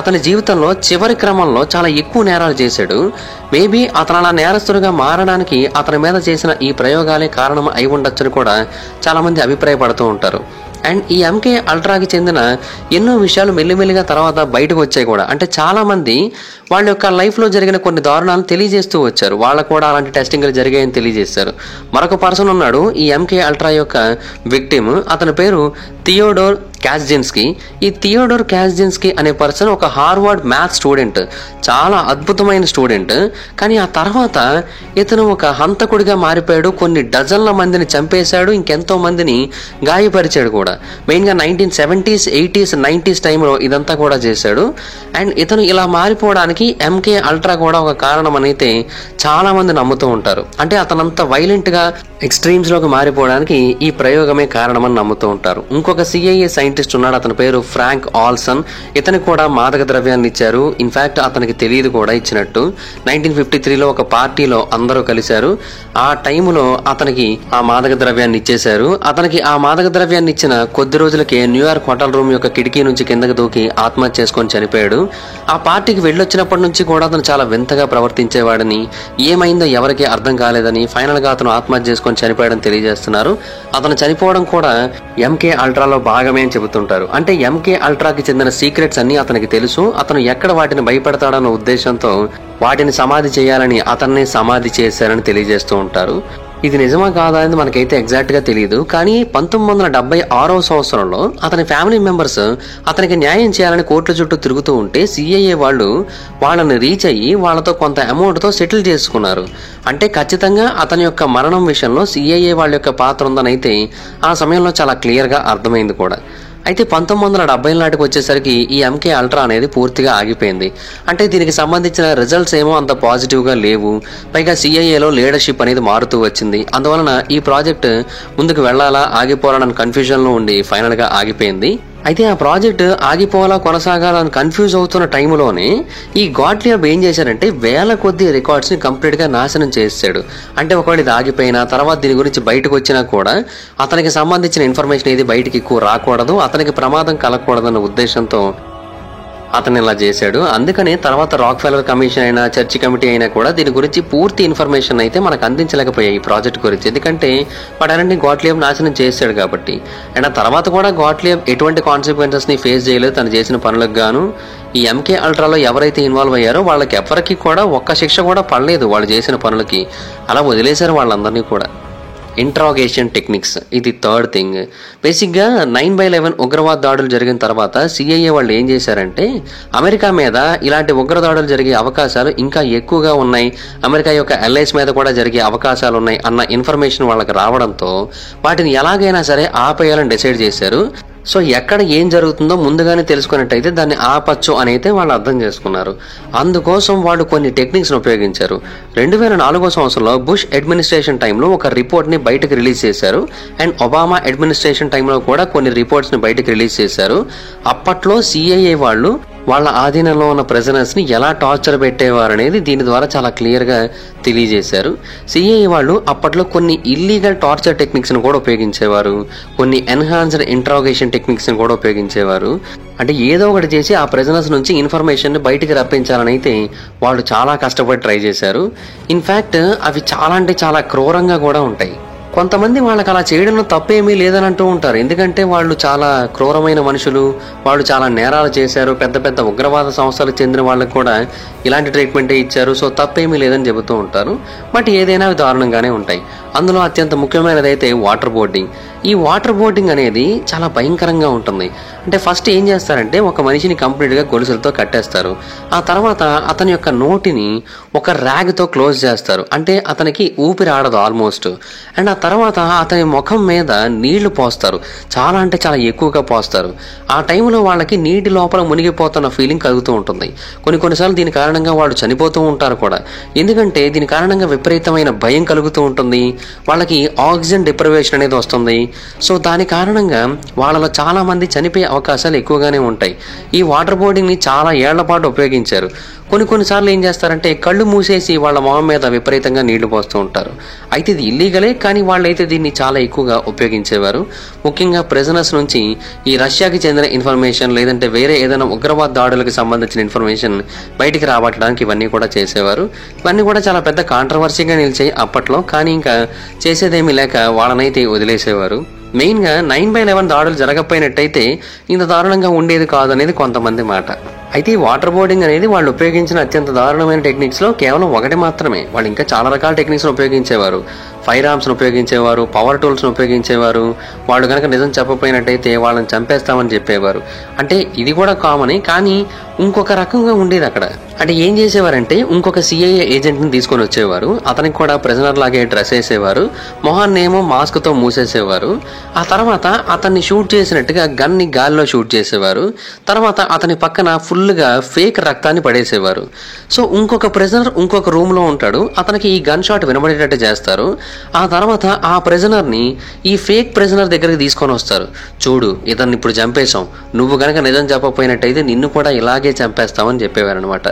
అతని జీవితంలో చివరి క్రమంలో చాలా ఎక్కువ నేరాలు చేశాడు. మేబీ అతను అలా నేరస్తుడిగా మారడానికి అతని మీద చేసిన ఈ ప్రయోగాలే కారణం అయి ఉండొచ్చని కూడా చాలా మంది అభిప్రాయపడుతూ ఉంటారు. అండ్ ఈ ఎంకే అల్ట్రాకి చెందిన ఎన్నో విషయాలు మెల్లిమెల్లిగా తర్వాత బయటకు వచ్చాయి కూడా. అంటే చాలా మంది వాళ్ళ యొక్క లైఫ్ లో జరిగిన కొన్ని దారుణాలను తెలియజేస్తూ వచ్చారు. వాళ్ళకు కూడా అలాంటి టెస్టింగ్లు జరిగాయని తెలియజేశారు. మరొక పర్సన్ ఉన్నాడు ఈ ఎంకే అల్ట్రా యొక్క విక్టిమ్. అతని పేరు థియోడోర్ క్యాస్జిన్స్కీ. ఈ థియోడోర్ క్యాస్జిన్స్కీ అనే పర్సన్ ఒక హార్వర్డ్ మ్యాథ్స్ స్టూడెంట్, చాలా అద్భుతమైన స్టూడెంట్. కానీ ఆ తర్వాత ఇతను ఒక హంతకుడిగా మారిపోయాడు. కొన్ని డజన్ల మందిని చంపేశాడు, ఇంకెంతో మందిని గాయపరిచాడు కూడా. మెయిన్గా 1970s, 80s, 90s టైంలో ఇదంతా కూడా చేశాడు. అండ్ ఇతను ఇలా మారిపోవడానికి ఎంకే అల్ట్రా కూడా ఒక కారణం అని అయితే చాలా మంది నమ్ముతూ ఉంటారు. అంటే అతనంత వైలెంట్ గా ఎక్స్ట్రీమ్స్లోకి మారిపోవడానికి ఈ ప్రయోగమే కారణమని నమ్ముతూ ఉంటారు. ఇంకొక సిఐఏ సైంటిస్ట్ ఉన్నాడు, అతని పేరు ఫ్రాంక్ ఆల్సన్. ఇతనికి కూడా మాదక ద్రవ్యాన్ని ఇచ్చారు. ఇన్ఫాక్ట్ అతనికి తెలియదు కూడా ఇచ్చినట్టు. 1953లో ఒక పార్టీలో అందరూ కలిశారు. ఆ టైంలో అతనికి ఆ మాదక ద్రవ్యాన్ని ఇచ్చేశారు. అతనికి ఆ మాదక ద్రవ్యాన్ని ఇచ్చిన కొద్ది రోజులకే న్యూయార్క్ హోటల్ రూమ్ యొక్క కిటికీ నుంచి కిందకి దూకి ఆత్మహత్య చేసుకొని చనిపోయాడు. ఆ పార్టీకి వెళ్ళొచ్చినప్పటి నుంచి కూడా అతను చాలా వింతగా ప్రవర్తించేవాడని, ఏమైందో ఎవరికీ అర్థం కాలేదని, ఫైనల్ గా అతను ఆత్మహత్య చేసుకొని చనిపోయాడని తెలియజేస్తున్నారు. అతను చనిపోవడం కూడా ఎంకే అల్ట్రాలో భాగమే అని చెబుతుంటారు. అంటే ఎంకే అల్ట్రాకి చెందిన సీక్రెట్స్ అన్ని అతనికి తెలుసు. అతను ఎక్కడ వాటిని భయపెడతాడన్న ఉద్దేశంతో వాటిని సమాధి చేయాలని అతన్ని సమాధి చేశారని తెలియజేస్తూ ఉంటారు. ఇది నిజమా కాదా అని మనకైతే ఎగ్జాక్ట్ గా తెలియదు. కానీ 1976వ సంవత్సరంలో అతని ఫ్యామిలీ మెంబర్స్ అతనికి న్యాయం చేయాలని కోర్టుల చుట్టూ తిరుగుతూ ఉంటే సిఐఏ వాళ్ళు వాళ్ళని రీచ్ అయ్యి వాళ్ళతో కొంత అమౌంట్ తో సెటిల్ చేసుకున్నారు. అంటే ఖచ్చితంగా అతని యొక్క మరణం విషయంలో సిఐఏ వాళ్ళ యొక్క పాత్ర ఉందని అయితే ఆ సమయంలో చాలా క్లియర్ గా అర్థమైంది కూడా. అయితే 1970 నాటికి వచ్చేసరికి ఈ ఎంకే అల్ట్రా అనేది పూర్తిగా ఆగిపోయింది. అంటే దీనికి సంబంధించిన రిజల్ట్స్ ఏమో అంత పాజిటివ్ గా లేవు. పైగా సిఐఏలో లీడర్షిప్ అనేది మారుతూ వచ్చింది. అందువలన ఈ ప్రాజెక్ట్ ముందుకు వెళ్లాలా ఆగిపోవాలన్న కన్ఫ్యూజన్ లో ఉండి ఫైనల్ గా ఆగిపోయింది. అయితే ఆ ప్రాజెక్ట్ ఆగిపోవాలా కొనసాగాలని కన్ఫ్యూజ్ అవుతున్న టైంలోనే ఈ గాట్లియబ్ ఏం చేశారంటే వేల కొద్ది రికార్డ్స్ ని కంప్లీట్ గా నాశనం చేశాడు. అంటే ఒకవేళ ఇది ఆగిపోయినా తర్వాత దీని గురించి బయటకు వచ్చినా కూడా అతనికి సంబంధించిన ఇన్ఫర్మేషన్ ఏది బయటికి ఎక్కువ రాకూడదు, అతనికి ప్రమాదం కలగకూడదన్న ఉద్దేశంతో అతను ఇలా చేశాడు. అందుకనే తర్వాత రాక్ ఫెల్లర్ కమిషన్ అయినా చర్చి కమిటీ అయినా కూడా దీని గురించి పూర్తి ఇన్ఫర్మేషన్ అయితే మనకు అందించలేకపోయాయి ఈ ప్రాజెక్ట్ గురించి. ఎందుకంటే వాటన్నింటినీ గాట్లియబ్ నాశనం చేశాడు కాబట్టి. అండ్ ఆ తర్వాత కూడా గాట్లియబ్ ఎటువంటి కాన్సిక్వెన్సెస్ ని ఫేస్ చేయలేదు తను చేసిన పనులకు గాను. ఈ ఎంకే అల్ట్రాలో ఎవరైతే ఇన్వాల్వ్ అయ్యారో వాళ్ళకి ఎవరికి కూడా ఒక్క శిక్ష కూడా పడలేదు వాళ్ళు చేసిన పనులకి. అలా వదిలేశారు వాళ్ళందరినీ కూడా. ఇంట్రాగేషన్ టెక్నిక్స్ ఇది థర్డ్ థింగ్. బేసిక్గా 9/11 ఉగ్రవాద దాడులు జరిగిన తర్వాత సిఐఏ వాళ్ళు ఏం చేశారంటే అమెరికా మీద ఇలాంటి ఉగ్ర దాడులు జరిగే అవకాశాలు ఇంకా ఎక్కువగా ఉన్నాయి, అమెరికా యొక్క ఎల్ఐస్ మీద కూడా జరిగే అవకాశాలు ఉన్నాయి అన్న ఇన్ఫర్మేషన్ వాళ్ళకి రావడంతో వాటిని ఎలాగైనా సరే ఆపేయాలని డిసైడ్ చేశారు. సో ఎక్కడ ఏం జరుగుతుందో ముందుగానే తెలుసుకున్నట్టయితే దాన్ని ఆపచ్చు అని అయితే వాళ్ళు అర్థం చేసుకున్నారు. అందుకోసం వాళ్ళు కొన్ని టెక్నిక్స్ ని ఉపయోగించారు. 2004వ సంవత్సరంలో బుష్ అడ్మినిస్ట్రేషన్ టైంలో ఒక రిపోర్ట్ ని బయటకు రిలీజ్ చేశారు. అండ్ ఒబామా అడ్మినిస్ట్రేషన్ టైంలో కూడా కొన్ని రిపోర్ట్స్ ని బయటకు రిలీజ్ చేశారు. అప్పట్లో సిఐఏ వాళ్ళు వాళ్ళ ఆధీనంలో ఉన్న ప్రిజనర్స్ ని ఎలా టార్చర్ పెట్టేవారు అనేది దీని ద్వారా చాలా క్లియర్ గా తెలియజేశారు. సిఐఏ వాళ్ళు అప్పట్లో కొన్ని ఇల్లీగల్ టార్చర్ టెక్నిక్స్ ని కూడా ఉపయోగించేవారు, కొన్ని ఎన్హాన్స్డ్ ఇంట్రాగేషన్ టెక్నిక్స్ ని కూడా ఉపయోగించేవారు. అంటే ఏదో ఒకటి చేసి ఆ ప్రిజనర్స్ నుంచి ఇన్ఫర్మేషన్ ని బయటికి రప్పించాలని అయితే వాళ్ళు చాలా కష్టపడి ట్రై చేశారు. ఇన్ఫాక్ట్ అవి చాలా అంటే చాలా క్రూరంగా కూడా ఉంటాయి. కొంతమంది వాళ్ళకి అలా చేయడంలో తప్పేమీ లేదని అంటూ ఉంటారు. ఎందుకంటే వాళ్ళు చాలా క్రూరమైన మనుషులు, వాళ్ళు చాలా నేరాలు చేశారు, పెద్ద పెద్ద ఉగ్రవాద సంస్థలకు చెందిన వాళ్ళకి కూడా ఇలాంటి ట్రీట్మెంటే ఇచ్చారు, సో తప్పేమీ లేదని చెబుతూ ఉంటారు. బట్ ఏదైనా అవి దారుణంగానే ఉంటాయి. అందులో అత్యంత ముఖ్యమైనది అయితే వాటర్ బోర్డింగ్. ఈ వాటర్ బోర్డింగ్ అనేది చాలా భయంకరంగా ఉంటుంది. అంటే ఫస్ట్ ఏం చేస్తారంటే ఒక మనిషిని కంప్లీట్ గా గొలుసులతో కట్టేస్తారు. ఆ తర్వాత అతని యొక్క నోటిని ఒక ర్యాగ్ తో క్లోజ్ చేస్తారు. అంటే అతనికి ఊపిరి ఆడదు ఆల్మోస్ట్. అండ్ ఆ తర్వాత అతని ముఖం మీద నీళ్లు పోస్తారు, చాలా అంటే చాలా ఎక్కువగా పోస్తారు. ఆ టైంలో వాళ్ళకి నీటి లోపల మునిగిపోతున్న ఫీలింగ్ కలుగుతూ ఉంటుంది. కొన్నిసార్లు దీని కారణంగా వాళ్ళు చనిపోతూ ఉంటారు కూడా. ఎందుకంటే దీని కారణంగా విపరీతమైన భయం కలుగుతూ ఉంటుంది, వాళ్ళకి ఆక్సిజన్ డిప్రైవేషన్ అనేది వస్తుంది. సో దాని కారణంగా వాళ్ళలో చాలా మంది చనిపోయే అవకాశాలు ఎక్కువగానే ఉంటాయి. ఈ వాటర్ బోర్డింగ్ ని చాలా ఏళ్ల పాటు ఉపయోగించారు. కొన్నిసార్లు ఏం చేస్తారంటే కళ్ళు మూసేసి వాళ్ళ మొహం మీద విపరీతంగా నీళ్లు పోస్తూ ఉంటారు. అయితే ఇది ఇల్లీగలే, కానీ వాళ్ళైతే దీన్ని చాలా ఎక్కువగా ఉపయోగించేవారు. ముఖ్యంగా ప్రిజనర్స్ నుంచి ఈ రష్యాకి చెందిన ఇన్ఫర్మేషన్ లేదంటే వేరే ఏదైనా ఉగ్రవాద దాడులకు సంబంధించిన ఇన్ఫర్మేషన్ బయటికి రాబట్టడానికి ఇవన్నీ కూడా చేసేవారు. ఇవన్నీ కూడా చాలా పెద్ద కాంట్రవర్సీగా నిలిచాయి అప్పట్లో. కానీ ఇంకా చేసేదేమీ లేక వాళ్ళనైతే వదిలేసేవారు. మెయిన్గా 9/11 దాడులు జరగకపోయినట్టయితే ఇంత దారుణంగా ఉండేది కాదనేది కొంతమంది మాట. అయితే ఈ వాటర్ బోర్డింగ్ అనేది వాళ్ళు ఉపయోగించిన అత్యంత దారుణమైన టెక్నిక్స్ లో కేవలం ఒకటి మాత్రమే. వాళ్ళు ఇంకా చాలా రకాల టెక్నిక్స్ ఉపయోగించేవారు. ఫైర్ ఆర్మ్స్ ఉపయోగించేవారు, పవర్ టూల్స్ ఉపయోగించేవారు. వాళ్ళు కనుక నిజం చెప్పపోయినట్టయితే వాళ్ళని చంపేస్తామని చెప్పేవారు. అంటే ఇది కూడా కామనే, కానీ ఇంకొక రకంగా ఉండేది అక్కడ. అంటే ఏం చేసేవారంటే ఇంకొక సిఐఏ ఏజెంట్ ని తీసుకొని వచ్చేవారు. అతనికి కూడా ప్రిజనర్ లాగే డ్రెస్ వేసేవారు, మొహాన్నేమో మాస్క్ తో మూసేసేవారు. ఆ తర్వాత అతన్ని షూట్ చేసినట్టుగా గన్ ని గాలిలో షూట్ చేసేవారు. తర్వాత అతని పక్కన ఫుల్ గా ఫేక్ రక్తాన్ని పడేసేవారు. సో ఇంకొక ప్రిజనర్ ఇంకొక రూమ్ లో ఉంటాడు, అతనికి ఈ గన్ షాట్ వినబడేటట్టు చేస్తారు. ఆ తర్వాత ఆ ప్రిజనర్ని ఈ ఫేక్ ప్రిజనర్ దగ్గరికి తీసుకొని వస్తారు. చూడు, ఇతన్ని ఇప్పుడు చంపేశాం, నువ్వు గనక నిజం చెప్పకపోయినట్టయితే నిన్ను కూడా ఇలాగే చంపేస్తామని చెప్పేవారు అనమాట.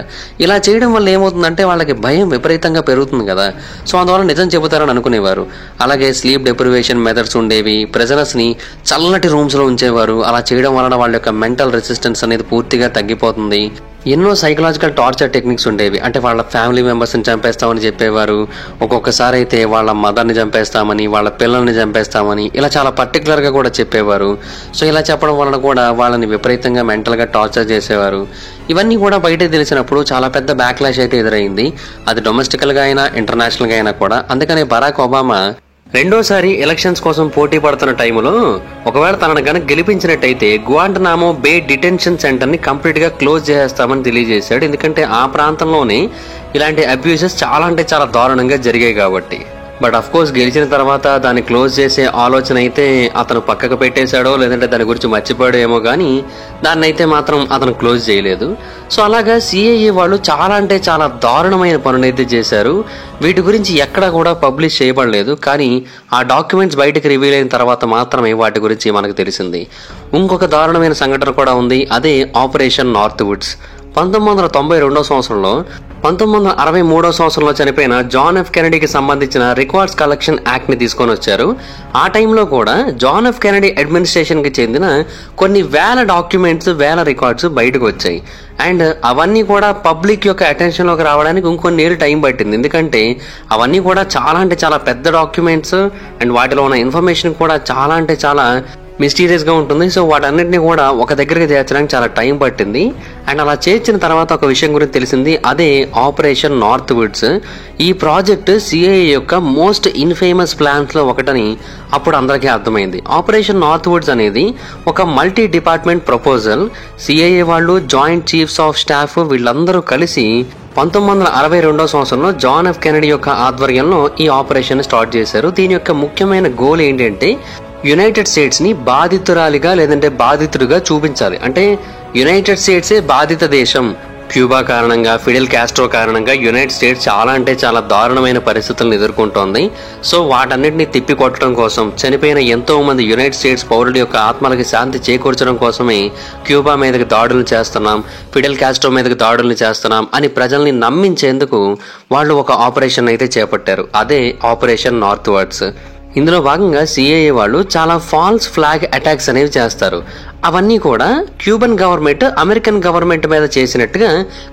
ఇలా చేయడం వల్ల ఏమవుతుందంటే వాళ్ళకి భయం విపరీతంగా పెరుగుతుంది కదా, సో అందువల్ల నిజం చెబుతారని అనుకునేవారు. అలాగే స్లీప్ డెప్రివేషన్ మెథడ్స్ ఉండేవి, ప్రిజనర్స్ ని చల్లటి రూమ్స్ లో ఉంచేవారు. అలా చేయడం వలన వాళ్ళ యొక్క మెంటల్ రెసిస్టెన్స్ అనేది పూర్తిగా తగ్గిపోతుంది. ఎన్నో సైకలాజికల్ టార్చర్ టెక్నిక్స్ ఉండేవి. అంటే వాళ్ళ ఫ్యామిలీ మెంబర్స్ని చంపేస్తామని చెప్పేవారు, ఒక్కొక్కసారి అయితే వాళ్ళ మదర్ని చంపేస్తామని, వాళ్ళ పిల్లల్ని చంపేస్తామని, ఇలా చాలా పర్టికులర్గా కూడా చెప్పేవారు. సో ఇలా చెప్పడం వలన కూడా వాళ్ళని విపరీతంగా మెంటల్గా టార్చర్ చేసేవారు. ఇవన్నీ కూడా బయట తెలిసినప్పుడు చాలా పెద్ద బ్యాక్లాష్ అయితే ఎదురైంది, అది డొమెస్టికల్గా అయినా ఇంటర్నేషనల్గా అయినా కూడా. అందుకనే బరాక్ ఒబామా రెండోసారి ఎలక్షన్స్ కోసం పోటీ పడుతున్న టైంలో ఒకవేళ తనను కనుక గెలిపించినట్టయితే గువాంటనామో బే డిటెన్షన్ సెంటర్ని కంప్లీట్గా క్లోజ్ చేసేస్తామని తెలియజేశాడు. ఎందుకంటే ఆ ప్రాంతంలోనే ఇలాంటి అబ్యూజెస్ చాలా అంటే చాలా దారుణంగా జరిగాయి కాబట్టి. బట్ అఫ్ కోర్స్ గెలిచిన తర్వాత దాన్ని క్లోజ్ చేసే ఆలోచన అయితే అతను పక్కకు పెట్టేశాడో లేదంటే దాని గురించి మర్చిపోయాడో ఏమో కానీ దాన్ని అయితే మాత్రం అతను క్లోజ్ చేయలేదు. సో అలాగా సిఐఏ వాళ్ళు చాలా అంటే చాలా దారుణమైన పనులైతే చేశారు. వీటి గురించి ఎక్కడా కూడా పబ్లిష్ చేయబడలేదు, కానీ ఆ డాక్యుమెంట్స్ బయటకు రివీల్ అయిన తర్వాత మాత్రమే వాటి గురించి మనకు తెలిసింది. ఇంకొక దారుణమైన సంఘటన కూడా ఉంది, అదే ఆపరేషన్ నార్త్ వుడ్స్. 1992 సంవత్సరంలో 1963 సంవత్సరంలో చనిపోయిన జాన్ ఎఫ్ కెనడీకి సంబంధించిన రికార్డ్స్ కలెక్షన్ యాక్ట్ ని తీసుకొని వచ్చారు. ఆ టైంలో కూడా జాన్ ఎఫ్ కెనడీ అడ్మినిస్ట్రేషన్ కి చెందిన కొన్ని వేల డాక్యుమెంట్స్, వేల రికార్డ్స్ బయటకు వచ్చాయి. అండ్ అవన్నీ కూడా పబ్లిక్ యొక్క అటెన్షన్ లోకి రావడానికి ఇంకొన్ని ఏళ్ళు టైం పట్టింది. ఎందుకంటే అవన్నీ కూడా చాలా అంటే చాలా పెద్ద డాక్యుమెంట్స్ అండ్ వాటిలో ఉన్న ఇన్ఫర్మేషన్ కూడా చాలా అంటే చాలా మిస్టీరియస్ గా ఉంటుంది. సో వాటన్నిటిని కూడా ఒక దగ్గరికి చేర్చడానికి చాలా టైం పట్టింది. అండ్ అలా చేర్చిన తర్వాత ఒక విషయం గురించి తెలిసింది, అదే ఆపరేషన్ నార్త్ వుడ్స్. ఈ ప్రాజెక్ట్ సిఐఏ యొక్క మోస్ట్ ఇన్ఫేమస్ ప్లాన్స్ లో ఒకటని అప్పుడు అందరికీ అర్థమైంది. ఆపరేషన్ నార్త్ వుడ్స్ అనేది ఒక మల్టీ డిపార్ట్మెంట్ ప్రపోజల్. సిఐఏ వాళ్ళు, జాయింట్ చీఫ్స్ ఆఫ్ స్టాఫ్ వీళ్ళందరూ కలిసి 1962 సంవత్సరంలో జాన్ ఎఫ్ కెనడీ యొక్క ఆధ్వర్యంలో ఈ ఆపరేషన్ స్టార్ట్ చేశారు. దీని యొక్క ముఖ్యమైన గోల్ ఏంటంటే యునైటెడ్ స్టేట్స్ ని బాధితురాలిగా లేదంటే బాధితుడిగా చూపించాలి. అంటే యునైటెడ్ స్టేట్సే బాధిత దేశం. క్యూబా కారణంగా, ఫిడెల్ కాస్ట్రో కారణంగా యునైటెడ్ స్టేట్స్ చాలా అంటే చాలా దారుణమైన పరిస్థితులను ఎదుర్కొంటోంది. సో వాటన్నిటిని తిప్పికొట్టడం కోసం, చనిపోయిన ఎంతో మంది యునైటెడ్ స్టేట్స్ పౌరుల యొక్క ఆత్మలకి శాంతి చేకూర్చడం కోసమే క్యూబా మీదకి దాడులు చేస్తున్నాం, ఫిడెల్ కాస్ట్రో మీదకి దాడులు చేస్తున్నాం అని ప్రజల్ని నమ్మించేందుకు వాళ్ళు ఒక ఆపరేషన్ అయితే చేపట్టారు, అదే ఆపరేషన్ నార్త్ వుడ్స్. ఇందులో భాగంగా సిఐఏ వాళ్ళు చాలా ఫాల్స్ ఫ్లాగ్ అటాక్స్ అనేవి చేస్తారు. అవన్నీ కూడా క్యూబన్ గవర్నమెంట్ అమెరికన్ గవర్నమెంట్ మీద చేసినట్టుగా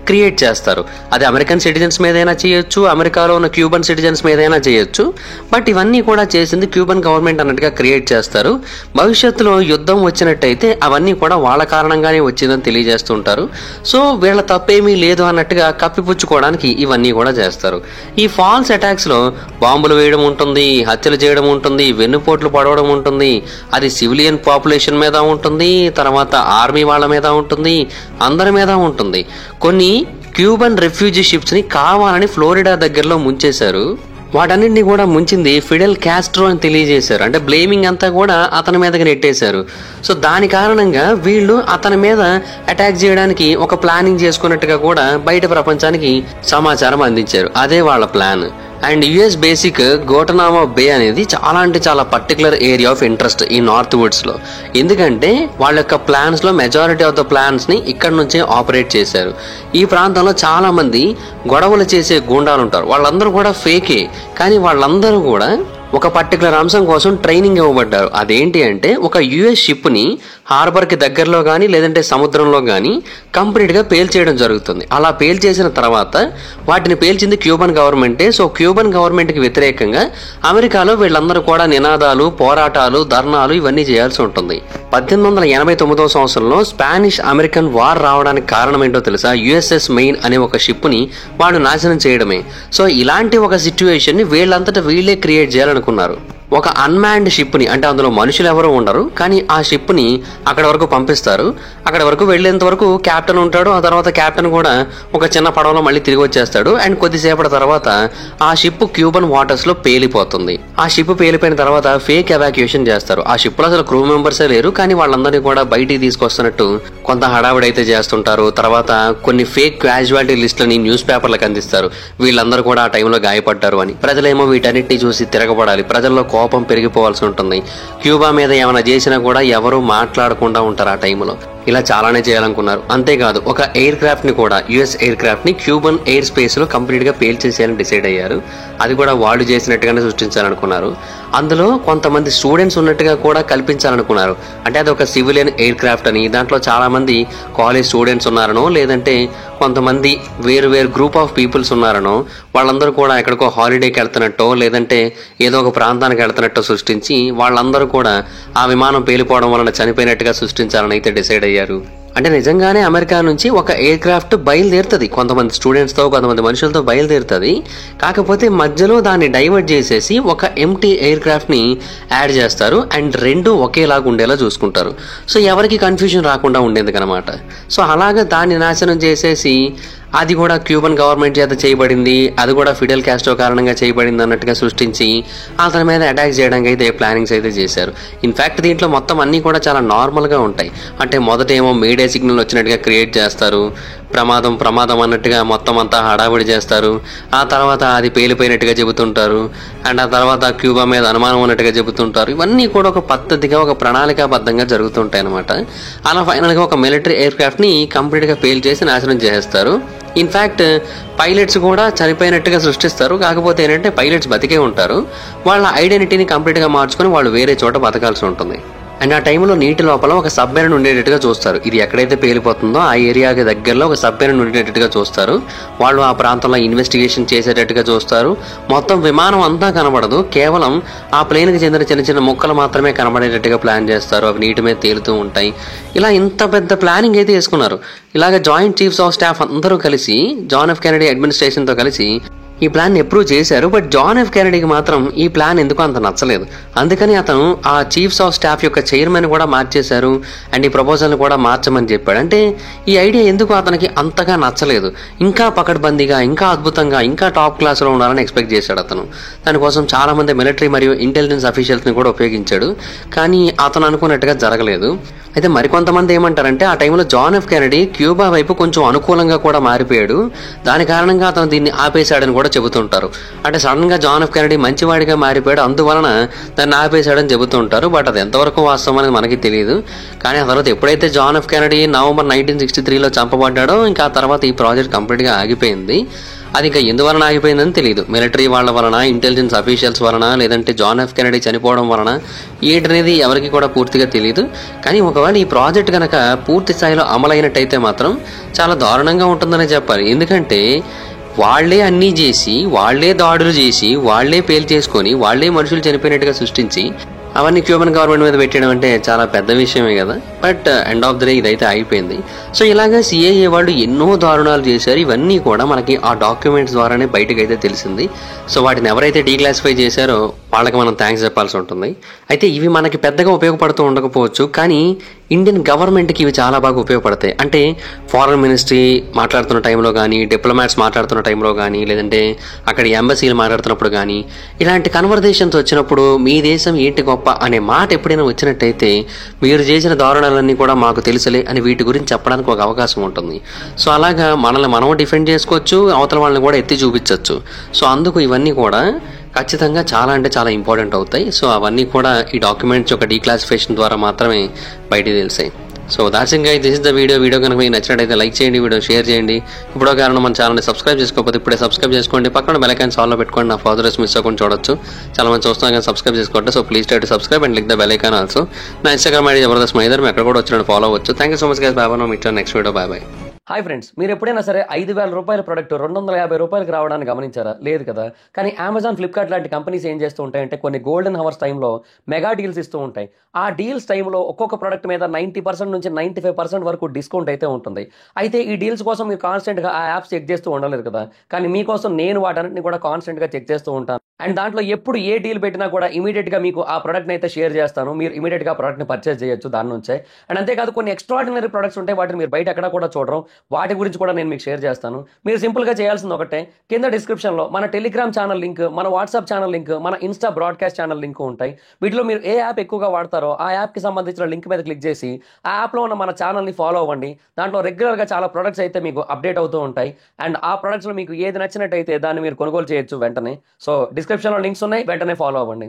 క్రియేట్ చేస్తారు. అది అమెరికన్ సిటిజన్స్ మీదైనా చేయొచ్చు, అమెరికాలో ఉన్న క్యూబన్ సిటిజన్స్ మీదైనా చేయొచ్చు. బట్ ఇవన్నీ కూడా చేసింది క్యూబన్ గవర్నమెంట్ అన్నట్టుగా క్రియేట్ చేస్తారు. భవిష్యత్తులో యుద్ధం వచ్చినట్టయితే అవన్నీ కూడా వాళ్ళ కారణంగానే వచ్చిందని తెలియజేస్తుంటారు. సో వీళ్ళ తప్పేమీ లేదు అన్నట్టుగా కప్పిపుచ్చుకోవడానికి ఇవన్నీ కూడా చేస్తారు. ఈ ఫాల్స్ అటాక్స్ లో బాంబులు వేయడం ఉంటుంది, హత్యలు చేయడం ఉంటుంది, వెన్నుపోట్లు పడవడం ఉంటుంది. అది సివిలియన్ పాపులేషన్ మీద ఉంటుంది, తర్వాత ఆర్మీ వాళ్ళ మీద ఉంటుంది, అందరి మీద ఉంటుంది. కొన్ని క్యూబన్ రెఫ్యూజీ షిప్స్ ని కావాలని ఫ్లోరిడా దగ్గరలో ముంచేశారు. వాటన్నింటినీ కూడా ముంచింది ఫిడెల్ కాస్ట్రో అని తెలియజేశారు. అంటే బ్లేమింగ్ అంతా కూడా అతని మీదకి నెట్టేశారు. సో దాని కారణంగా వీళ్ళు అతని మీద అటాక్ చేయడానికి ఒక ప్లానింగ్ చేసుకున్నట్టుగా కూడా బయట ప్రపంచానికి సమాచారం అందించారు. అదే వాళ్ళ ప్లాన్. అండ్ యుఎస్ బేసిక్ గోటనామా బే అనేది చాలా అంటే చాలా పర్టికులర్ ఏరియా ఆఫ్ ఇంట్రెస్ట్ ఈ నార్త్ వుడ్స్ లో. ఎందుకంటే వాళ్ళ యొక్క ప్లాన్స్ లో మెజారిటీ ఆఫ్ ద ప్లాన్స్ ని ఇక్కడ నుంచే ఆపరేట్ చేశారు. ఈ ప్రాంతంలో చాలా మంది గొడవలు చేసే గూండాలు ఉంటారు. వాళ్ళందరూ కూడా ఫేకే, కానీ వాళ్ళందరూ కూడా ఒక పర్టికులర్ అంశం కోసం ట్రైనింగ్ ఇవ్వబడ్డారు. అదేంటి అంటే ఒక యుఎస్ షిప్ ని హార్బర్ కి దగ్గరలో కానీ లేదంటే సముద్రంలో కానీ కంప్లీట్ గా పేల్చేయడం జరుగుతుంది. అలా పేల్చేసిన తర్వాత వాటిని పేల్చింది క్యూబన్ గవర్నమెంటే. సో క్యూబన్ గవర్నమెంట్ కి వ్యతిరేకంగా అమెరికాలో వీళ్ళందరూ కూడా నినాదాలు, పోరాటాలు, ధర్నాలు ఇవన్నీ చేయాల్సి ఉంటుంది. 1889 సంవత్సరంలో స్పానిష్ అమెరికన్ వార్ రావడానికి కారణం ఏంటో తెలుసా? యుఎస్ఎస్ మెయిన్ అనే ఒక షిప్ ని వాడు నాశనం చేయడమే. సో ఇలాంటి ఒక సిచ్యువేషన్ ని వీళ్ళంతటా వీళ్ళే క్రియేట్ చేయాలనుకున్నారు. ఒక అన్మాన్డ్ షిప్ని, అంటే అందులో మనుషులు ఎవరు ఉండరు, కానీ ఆ షిప్ని అక్కడ వరకు పంపిస్తారు. అక్కడ వరకు వెళ్ళేంత వరకు క్యాప్టెన్ ఉంటాడు. ఆ తర్వాత క్యాప్టెన్ కూడా ఒక చిన్న పడవలో మళ్ళీ తిరిగి వచ్చేస్తాడు. అండ్ కొద్దిసేపటి తర్వాత ఆ షిప్ క్యూబన్ వాటర్స్ లో పేలిపోతుంది. ఆ షిప్ పేలిపోయిన తర్వాత ఫేక్ ఎవాక్యుయేషన్ చేస్తారు. ఆ షిప్ లో అసలు క్రూ మెంబర్సే లేరు, కానీ వాళ్ళందరినీ కూడా బయటికి తీసుకొస్తున్నట్టు కొంత హడావిడైతే చేస్తుంటారు. తర్వాత కొన్ని ఫేక్ క్యాజువాలిటీ లిస్టులని న్యూస్ పేపర్లకు అందిస్తారు. వీళ్ళందరూ కూడా ఆ టైంలో గాయపడ్డారు అని. ప్రజలేమో వీటన్నిటిని చూసి తిరగబడాలి. ప్రజల్లో కోపం పెరిగిపోవాల్సి ఉంటుంది. క్యూబా మీద ఏమైనా చేసినా కూడా ఎవరు మాట్లాడకుండా ఉంటారు ఆ టైంలో. ఇలా చాలానే చేయాలనుకున్నారు. అంతేకాదు ఒక ఎయిర్ క్రాఫ్ట్ ని కూడా, యుఎస్ ఎయిర్ క్రాఫ్ట్ ని క్యూబన్ ఎయిర్ స్పేస్ లో కంప్లీట్ గా పేల్చేసేయాలని డిసైడ్ అయ్యారు. అది కూడా వాళ్ళు చేసినట్టుగానే సృష్టించాలనుకున్నారు. అందులో కొంతమంది స్టూడెంట్స్ ఉన్నట్టుగా కూడా కల్పించాలనుకున్నారు. అంటే అది ఒక సివిలియన్ ఎయిర్ క్రాఫ్ట్ అని, దాంట్లో చాలా మంది కాలేజ్ స్టూడెంట్స్ ఉన్నారనో, లేదంటే కొంతమంది వేరు వేరు గ్రూప్ ఆఫ్ పీపుల్స్ ఉన్నారనో, వాళ్ళందరూ కూడా ఎక్కడికో హాలిడేకి వెళ్తున్నట్టో, లేదంటే ఏదో ఒక ప్రాంతానికి వెళ్తున్నట్టో సృష్టించి వాళ్ళందరూ కూడా ఆ విమానం పేలిపోవడం వలన చనిపోయినట్టుగా సృష్టించాలని అయితే డిసైడ్ అయ్యారు. అంటే నిజంగానే అమెరికా నుంచి ఒక ఎయిర్ క్రాఫ్ట్ బయలుదేరుతుంది, కొంతమంది స్టూడెంట్స్తో కొంతమంది మనుషులతో బయలుదేరుతుంది. కాకపోతే మధ్యలో దాన్ని డైవర్ట్ చేసేసి ఒక ఎంటీ ఎయిర్ క్రాఫ్ట్ ని యాడ్ చేస్తారు. అండ్ రెండు ఒకేలాగా ఉండేలా చూసుకుంటారు. సో ఎవరికి కన్ఫ్యూజన్ రాకుండా ఉండేందుకు అనమాట. సో అలాగా దాన్ని నాశనం చేసేసి అది కూడా క్యూబన్ గవర్నమెంట్ చేత చేయబడింది, అది కూడా ఫిడెల్ కాస్ట్రో కారణంగా చేయబడింది అన్నట్టుగా సృష్టించి అతని మీద అటాక్ చేయడానికి అయితే ప్లానింగ్స్ అయితే చేశారు. ఇన్ఫాక్ట్ దీంట్లో మొత్తం అన్నీ కూడా చాలా నార్మల్గా ఉంటాయి. అంటే మొదట ఏమో మేడే సిగ్నల్ వచ్చినట్టుగా క్రియేట్ చేస్తారు, ప్రమాదం ప్రమాదం అన్నట్టుగా మొత్తం అంతా హడావిడి చేస్తారు. ఆ తర్వాత అది పేలిపోయినట్టుగా చెబుతుంటారు. అండ్ ఆ తర్వాత క్యూబా మీద అనుమానం ఉన్నట్టుగా చెబుతుంటారు. ఇవన్నీ కూడా ఒక పద్ధతిగా, ఒక ప్రణాళికాబద్ధంగా జరుగుతుంటాయి అనమాట. అలా ఫైనల్గా ఒక మిలిటరీ ఎయిర్ క్రాఫ్ట్ ని కంప్లీట్ గా పేల్ చేసి నాశనం చేసేస్తారు. ఇన్ఫాక్ట్ పైలట్స్ కూడా చనిపోయినట్టుగా సృష్టిస్తారు. కాకపోతే ఏంటంటే పైలట్స్ బతికే ఉంటారు. వాళ్ళ ఐడెంటిటీని కంప్లీట్ గా మార్చుకుని వాళ్ళు వేరే చోట బతకాల్సి ఉంటుంది. అండ్ ఆ టైంలో నీటి లోపల ఒక సబ్మెరైన్ ఉండేటట్టుగా చూస్తారు. ఇది ఎక్కడైతే పేలిపోతుందో ఆ ఏరియాకి దగ్గరలో ఒక సబ్మెరైన్ ఉండేటట్టుగా చూస్తారు. వాళ్ళు ఆ ప్రాంతంలో ఇన్వెస్టిగేషన్ చేసేటట్టుగా చూస్తారు. మొత్తం విమానం అంతా కనబడదు, కేవలం ఆ ప్లేన్కి చెందిన చిన్న చిన్న ముక్కలు మాత్రమే కనబడేటట్టుగా ప్లాన్ చేస్తారు. అవి నీటి మీద తేలుతూ ఉంటాయి. ఇలా ఇంత పెద్ద ప్లానింగ్ అయితే వేసుకున్నారు. ఇలాగ జాయింట్ చీఫ్స్ ఆఫ్ స్టాఫ్ అందరూ కలిసి జాన్ ఎఫ్ కెనడీ అడ్మినిస్ట్రేషన్తో కలిసి ఈ ప్లాన్ అప్రూవ్ చేశారు. బట్ జాన్ ఎఫ్ కెనడీకి మాత్రం ఈ ప్లాన్ ఎందుకు అంత నచ్చలేదు. అందుకని అతను ఆ చీఫ్స్ ఆఫ్ స్టాఫ్ యొక్క చైర్మన్ కూడా మార్చేశారు. అండ్ ఈ ప్రపోజల్ని కూడా మార్చమని చెప్పాడు. అంటే ఈ ఐడియా ఎందుకు అతనికి అంతగా నచ్చలేదు. ఇంకా పకడ్బందీగా, ఇంకా అద్భుతంగా, ఇంకా టాప్ క్లాస్లో ఉండాలని ఎక్స్పెక్ట్ చేశాడు అతను. దానికోసం చాలా మంది మిలిటరీ మరియు ఇంటెలిజెన్స్ అఫీషియల్స్ని కూడా ఉపయోగించాడు. కానీ అతను అనుకున్నట్టుగా జరగలేదు. అయితే మరికొంతమంది ఏమంటారంటే ఆ టైంలో జాన్ ఎఫ్ కెనడీ క్యూబా వైపు కొంచెం అనుకూలంగా కూడా మారిపోయాడు. దాని కారణంగా అతను దీన్ని ఆపేశాడని కూడా చెబుతుంటారు. అంటే సడన్ గా జాన్ ఎఫ్ కెనడీ మంచివాడిగా మారిపోయాడు, అందువలన దాన్ని ఆపేశాడని చెబుతుంటారు. బట్ అది ఎంతవరకు వాస్తవం అనేది మనకి తెలియదు. కానీ ఆ తర్వాత ఎప్పుడైతే జాన్ ఎఫ్ కెనడీ నవంబర్ 1963లో చంపబడ్డాడో ఇంకా ఆ తర్వాత ఈ ప్రాజెక్ట్ కంప్లీట్గా ఆగిపోయింది. అది ఇంకా ఎందువలన ఆగిపోయిందని తెలియదు. మిలిటరీ వాళ్ళ వలన, ఇంటెలిజెన్స్ అఫీషియల్స్ వలన, లేదంటే జాన్ ఎఫ్ కెనడీ చనిపోవడం వలన ఏంటనేది ఎవరికి కూడా పూర్తిగా తెలియదు. కానీ ఒకవేళ ఈ ప్రాజెక్ట్ కనుక పూర్తి స్థాయిలో అమలైనట్టయితే మాత్రం చాలా దారుణంగా ఉంటుందనే చెప్పాలి. ఎందుకంటే వాళ్లే అన్నీ చేసి, వాళ్లే దాడులు చేసి, వాళ్లే పేల్చేసుకొని, వాళ్లే మనుషులు చనిపోయినట్టుగా సృష్టించి అవన్నీ క్యూబన్ గవర్నమెంట్ మీద పెట్టడం అంటే చాలా పెద్ద విషయమే కదా. But end of the day ఇదైతే అయిపోయింది. సో ఇలాగా సిఐఏ వాళ్ళు ఎన్నో దారుణాలు చేశారు. ఇవన్నీ కూడా మనకి ఆ డాక్యుమెంట్స్ ద్వారానే బయటకు అయితే తెలిసింది. సో వాటిని ఎవరైతే డీక్లాసిఫై చేశారో వాళ్ళకి మనం థ్యాంక్స్ చెప్పాల్సి ఉంటుంది. అయితే ఇవి మనకి పెద్దగా ఉపయోగపడుతూ ఉండకపోవచ్చు, కానీ ఇండియన్ గవర్నమెంట్కి ఇవి చాలా బాగా ఉపయోగపడతాయి. అంటే ఫారెన్ మినిస్ట్రీ మాట్లాడుతున్న టైంలో కానీ, డిప్లొమాట్స్ మాట్లాడుతున్న టైంలో కానీ, లేదంటే అక్కడ ఎంబసీలు మాట్లాడుతున్నప్పుడు కానీ, ఇలాంటి కన్వర్జేషన్స్ వచ్చినప్పుడు మీ దేశం ఏంటి గొప్ప అనే మాట ఎప్పుడైనా వచ్చినట్టయితే మీరు చేసిన దారుణాలన్నీ కూడా మాకు తెలుసులే అని వీటి గురించి చెప్పడానికి ఒక అవకాశం ఉంటుంది. సో అలాగా మనల్ని మనం డిఫెండ్ చేసుకోవచ్చు, అవతల వాళ్ళని కూడా ఎత్తి చూపించవచ్చు. సో అందుకు ఇవన్నీ కూడా ఖచ్చితంగా చాలా అంటే చాలా ఇంపార్టెంట్ అవుతాయి. సో అవన్నీ కూడా ఈ డాక్యుమెంట్స్ యొక్క డీక్లాసిఫికేషన్ ద్వారా మాత్రమే బయటికి తెలిసాయి. So that's it guys, this is the video కనుక మీకు నచ్చినట్టయితే లైక్ చేయండి, వీడియో షేర్ చేయండి. ఇప్పుడో కారణం మన ఛానల్ని సబ్స్క్రైబ్ చేసుకోకపోతే ఇప్పుడే సబ్స్క్రైబ్ చేసుకోండి. పక్కన బెల్ ఐకాన్ ఆల్లో పెట్టుకోండి, నా ఫర్దర్స్ మిస్ అవ్వకుండా చూడొచ్చు. చాలా మంది చూస్తున్నాం కానీ సబ్స్క్రైబ్ చేసుకోండి. So please try to subscribe and click the bell icon also. నా ఇన్స్టాగ్రామ్ ఐడి జబర్దస్త్ మైదర్, మీరు ఎక్కడ కూడా వచ్చినట్టు ఫాలో అవ్వచ్చు. Thank you so much guys, bye bye. Meet next video, bye bye. Hi friends, మీరు ఎప్పుడైనా సరే 5,000 రూపాయల ప్రొడక్ట్ 250 రూపాయలకి రావడాన్ని గమనించారా? లేదు కదా. కానీ అమెజాన్, ఫ్లిప్కార్ట్ లాంటి కంపెనీస్ ఏం చేస్తూ ఉంటాయంటే కొన్ని గోల్డెన్ హవర్స్ టైంలో మెగా డీల్స్ ఇస్తూ ఉంటాయి. ఆ డీల్స్ టైంలో ఒక్కొక్క ప్రొడక్ట్ మీద 90% నుంచి 95% వరకు డిస్కౌంట్ అయితే ఉంటుంది. అయితే ఈ డీల్స్ కోసం మీరు కాన్స్టెంట్గా ఆ యాప్స్ చెక్ చేస్తూ ఉండలేదు కదా. కానీ మీకోసం నేను వాటన్నిటిని కూడా కాన్స్టెంట్గా చెక్ చేస్తూ ఉంటాను. అండ్ దాంట్లో ఎప్పుడు ఏ డీల్ పెట్టినా కూడా ఇమీడియట్గా మీకు ఆ ప్రోడక్ట్ని అయితే షేర్ చేస్తాను. మీరు ఇమీడియట్గా ఆ ప్రోడక్ట్ని పర్చేస్ చేయొచ్చు దాని నుంచే. అండ్ అంతేకాదు కొన్ని ఎక్స్ట్రాడినరీ ప్రొడక్ట్స్ ఉంటాయి, వాటిని మీరు బయట ఎక్కడ కూడా చూడరు. వాటి గురించి కూడా నేను మీకు షేర్ చేస్తాను. మీరు సింపుల్గా చేయాల్సింది ఒకటే, కింద డిస్క్రిప్షన్లో మన టెలిగ్రామ్ ఛానల్ లింక్, మన వాట్సాప్ ఛానల్ లింక్, మన ఇన్స్టా బ్రాడ్కాస్ట్ ఛానల్ లింక్ ఉంటాయి. వీటిలో మీరు ఏ యాప్ ఎక్కువగా వాడతారో ఆ యాప్కి సంబంధించిన లింక్ మీద క్లిక్ చేసి ఆ యాప్లో ఉన్న మన ఛానల్ని ఫాలో అవ్వండి. దాంట్లో రెగ్యులర్గా చాలా ప్రొడక్ట్స్ అయితే మీకు అప్డేట్ అవుతూ ఉంటాయి. అండ్ ఆ ప్రొడక్ట్స్లో మీకు ఏది నచ్చినట్టయితే దాన్ని మీరు కొనుగోలు చేయొచ్చు వెంటనే. సో డిస్క్రిప్షన్లో లింక్స్ ఉన్నాయి, వెంటనే ఫాలో అవ్వండి.